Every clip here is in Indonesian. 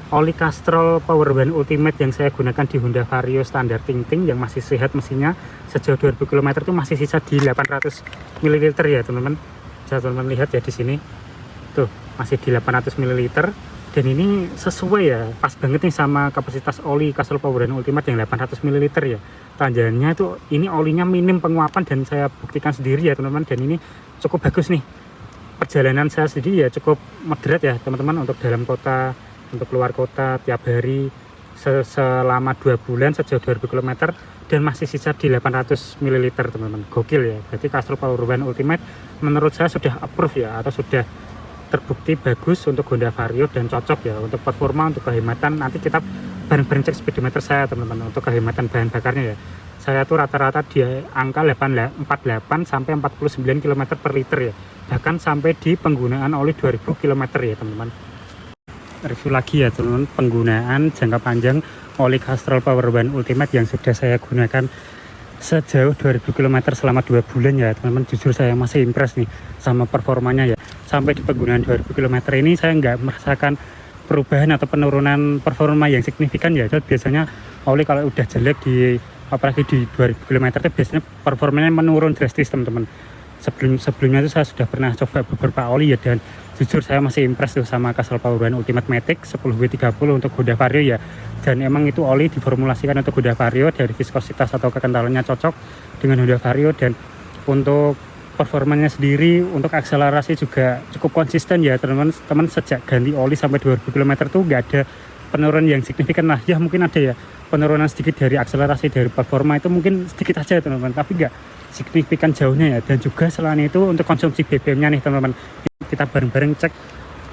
oli Castrol Powerone Ultimate yang saya gunakan di Honda Vario standar Ting-Ting yang masih sehat mesinnya, sejauh 2000 km itu masih sisa di 800 ml ya teman-teman. Bisa teman-teman lihat ya di sini. Tuh, masih di 800 ml. Dan ini sesuai ya, pas banget nih sama kapasitas oli Castrol Powerone Ultimate yang 800 ml ya. Tanjakannya itu ini olinya minim penguapan dan saya buktikan sendiri ya teman-teman, dan ini cukup bagus nih. Perjalanan saya sendiri ya cukup moderat ya teman-teman, untuk dalam kota, untuk keluar kota tiap hari selama 2 bulan sejauh 2000 km dan masih sisa di 800 ml teman-teman. Gokil ya. Jadi Castrol Powerone Ultimate menurut saya sudah approve ya, atau sudah terbukti bagus untuk Honda Vario dan cocok ya untuk performa, untuk kehematan. Nanti kita bareng-bareng cek speedometer saya teman-teman untuk kehematan bahan bakarnya ya. Saya tuh rata-rata di angka 48 sampai 49 km per liter ya, bahkan sampai di penggunaan oli 2000 km ya teman-teman. Review lagi ya teman-teman, penggunaan jangka panjang oli Castrol Powerone Ultimate yang sudah saya gunakan sejauh 2000 km selama 2 bulan ya teman-teman. Jujur saya masih impress nih sama performanya ya. Sampai di penggunaan 2000 km ini saya nggak merasakan perubahan atau penurunan performa yang signifikan ya. Jadi biasanya oli kalau udah jelek di, apalagi di 2000 km itu biasanya performanya menurun drastis teman-teman. Sebelumnya itu saya sudah pernah coba beberapa oli ya, dan jujur saya masih impress tuh sama Castrol Powerone Ultimate Matic 10W30 untuk Honda Vario ya. Dan emang itu oli diformulasikan untuk Honda Vario, dari viskositas atau kekentalannya cocok dengan Honda Vario, dan untuk performanya sendiri untuk akselerasi juga cukup konsisten ya teman-teman. Sejak ganti oli sampai 2000 km tuh nggak ada penurunan yang signifikan lah ya. Mungkin ada ya penurunan sedikit dari akselerasi, dari performa itu mungkin sedikit aja teman-teman, tapi nggak signifikan jauhnya ya. Dan juga selain itu untuk konsumsi BBM nya nih teman-teman, kita bareng-bareng cek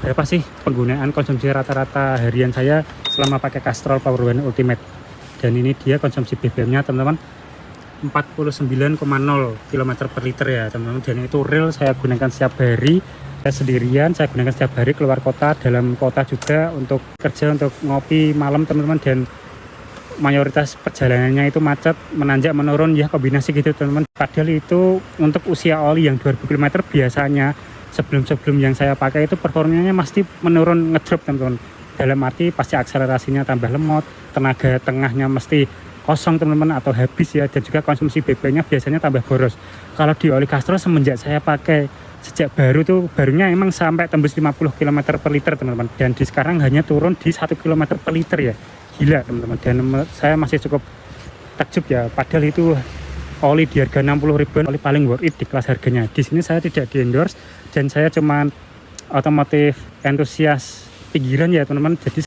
berapa sih penggunaan konsumsi rata-rata harian saya selama pakai Castrol Powerone Ultimate. Dan ini dia konsumsi BBM nya teman-teman, 49,0 km per liter ya teman-teman. Dan itu real saya gunakan setiap hari, saya sendirian, saya gunakan setiap hari keluar kota, dalam kota juga, untuk kerja, untuk ngopi malam teman-teman. Dan mayoritas perjalanannya itu macet, menanjak, menurun ya, kombinasi gitu teman-teman. Padahal itu untuk usia oli yang 2000 km biasanya sebelum yang saya pakai itu performanya pasti menurun, ngedrop teman-teman. Dalam arti pasti akselerasinya tambah lemot, tenaga tengahnya mesti kosong teman-teman atau habis ya, dan juga konsumsi BBM nya biasanya tambah boros. Kalau di oli Castrol semenjak saya pakai sejak baru tuh, barunya emang sampai tembus 50 km per liter teman-teman, dan di sekarang hanya turun di 1 km per liter ya. Gila teman-teman, dan saya masih cukup takjub ya. Padahal itu oli di harga 60 ribuan, oli paling worth it di kelas harganya. Di sini saya tidak di endorse, dan saya cuman otomotif entusias pinggiran ya teman-teman. Jadi